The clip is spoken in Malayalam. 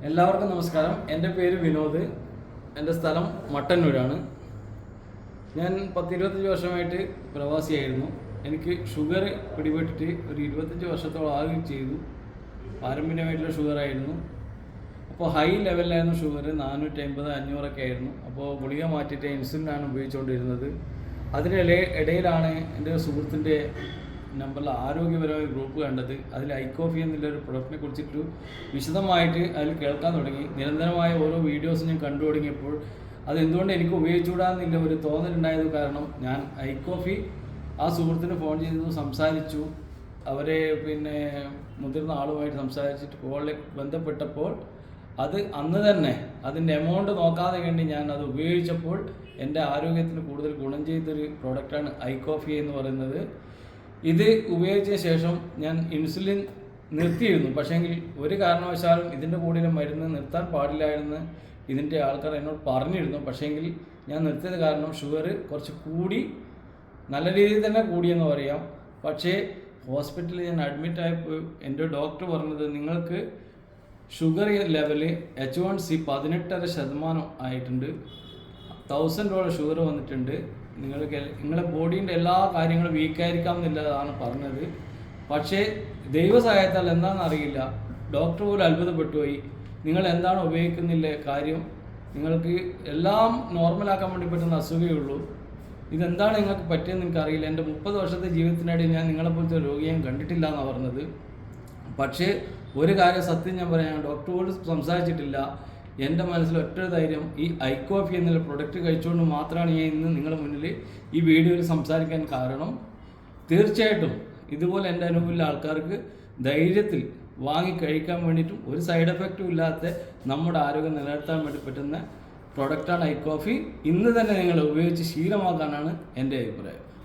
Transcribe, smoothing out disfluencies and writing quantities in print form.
എല്ലാവർക്കും നമസ്കാരം. എൻ്റെ പേര് വിനോദ്. എൻ്റെ സ്ഥലം മട്ടന്നൂരാണ്. ഞാൻ 10-25 വർഷമായിട്ട് പ്രവാസിയായിരുന്നു. എനിക്ക് ഷുഗർ പിടിപെട്ടിട്ട് ഒരു 25 വർഷത്തോളം ആകുകയും ചെയ്തു. പാരമ്പര്യമായിട്ടുള്ള ഷുഗറായിരുന്നു. അപ്പോൾ ഹൈ ലെവലിലായിരുന്നു ഷുഗർ, 450 500 ആയിരുന്നു. അപ്പോൾ ഗുളിക മാറ്റിയിട്ട് ഇൻസുലിനാണ് ഉപയോഗിച്ചുകൊണ്ടിരുന്നത്. ഇടയിലാണ് എൻ്റെ സുഹൃത്തിൻ്റെ നമ്പറിൽ ആരോഗ്യപരമായ ഗ്രൂപ്പ് കണ്ടത്. അതിൽ ഐക്കോഫി എന്നുള്ളൊരു പ്രൊഡക്റ്റിനെ കുറിച്ചിട്ട് വിശദമായിട്ട് അതിൽ കേൾക്കാൻ തുടങ്ങി. നിരന്തരമായ ഓരോ വീഡിയോസ് ഞാൻ കണ്ടു തുടങ്ങിയപ്പോൾ അതെന്തുകൊണ്ട് എനിക്ക് ഉപയോഗിച്ചുകൂടാന്നില്ല ഒരു തോന്നലുണ്ടായത് കാരണം ഞാൻ ഐക്കോഫി ആ സുഹൃത്തിന് ഫോൺ ചെയ്തു സംസാരിച്ചു. അവരെ മുതിർന്ന ആളുമായിട്ട് സംസാരിച്ചിട്ട് കോളിൽ ബന്ധപ്പെട്ടപ്പോൾ അത് അന്ന് തന്നെ അതിൻ്റെ എമൗണ്ട് നോക്കാതെ വേണ്ടി ഞാൻ അത് ഉപയോഗിച്ചപ്പോൾ എൻ്റെ ആരോഗ്യത്തിന് കൂടുതൽ ഗുണം ചെയ്തൊരു പ്രോഡക്റ്റാണ് ഐക്കോഫി എന്ന് പറയുന്നത്. ഇത് ഉപയോഗിച്ച ശേഷം ഞാൻ ഇൻസുലിൻ നിർത്തിയിരുന്നു. പക്ഷേങ്കിൽ ഒരു കാരണവശാലും ഇതിൻ്റെ കൂടെ മരുന്ന് നിർത്താൻ പാടില്ലായിരുന്നു ഇതിൻ്റെ ആൾക്കാർ എന്നോട് പറഞ്ഞിരുന്നു. പക്ഷേങ്കിൽ ഞാൻ നിർത്തിയത് കാരണം ഷുഗർ കുറച്ച് കൂടി, നല്ല രീതിയിൽ തന്നെ കൂടിയെന്ന് പറയാം. പക്ഷേ ഹോസ്പിറ്റലിൽ ഞാൻ അഡ്മിറ്റായപ്പോൾ എൻ്റെ ഡോക്ടർ പറഞ്ഞത് നിങ്ങൾക്ക് ഷുഗർ ലെവല് H1C 18.5% ആയിട്ടുണ്ട്, 1000 ഷുഗർ വന്നിട്ടുണ്ട്, നിങ്ങളുടെ ബോഡീൻ്റെ എല്ലാ കാര്യങ്ങളും വീക്കായിരിക്കാം എന്നുള്ളതാണ് പറഞ്ഞത്. പക്ഷേ ദൈവസഹായത്താൽ എന്താണെന്ന് അറിയില്ല, ഡോക്ടർ പോലും അത്ഭുതപ്പെട്ടു പോയി. നിങ്ങൾ എന്താണ് ഉപയോഗിക്കുന്നില്ല കാര്യം, നിങ്ങൾക്ക് എല്ലാം നോർമലാക്കാൻ വേണ്ടി പറ്റുന്ന അസുഖമേ ഉള്ളൂ, ഇതെന്താണ് നിങ്ങൾക്ക് പറ്റിയെന്ന് എനിക്കറിയില്ല. എൻ്റെ 30 വർഷത്തെ ജീവിതത്തിനിടയിൽ ഞാൻ നിങ്ങളെപ്പോലത്തെ രോഗിയെ കണ്ടിട്ടില്ല എന്നാണ് പറഞ്ഞത്. പക്ഷേ ഒരു കാര്യം സത്യം ഞാൻ പറയാം, ഡോക്ടറോട് സംസാരിച്ചിട്ടില്ല. എൻ്റെ മനസ്സിൽ ഒറ്റ ധൈര്യം, ഈ ഐക്കോഫി എന്നുള്ള പ്രൊഡക്റ്റ് കഴിച്ചുകൊണ്ട് മാത്രമാണ് ഞാൻ ഇന്ന് നിങ്ങളുടെ മുന്നിൽ ഈ വീഡിയോയിൽ സംസാരിക്കാൻ കാരണം. തീർച്ചയായിട്ടും ഇതുപോലെ എൻ്റെ അനുഭവമുള്ള ആൾക്കാർക്ക് ധൈര്യത്തിൽ വാങ്ങി കഴിക്കാൻ വേണ്ടിയിട്ടും ഒരു സൈഡ് എഫക്റ്റും ഇല്ലാത്ത നമ്മുടെ ആരോഗ്യം നിലനിർത്താൻ വേണ്ടി പറ്റുന്ന പ്രൊഡക്റ്റാണ് ഐക്കോഫി. ഇന്ന് തന്നെ നിങ്ങൾ ഉപയോഗിച്ച് ശീലമാക്കാനാണ് എൻ്റെ അഭിപ്രായം.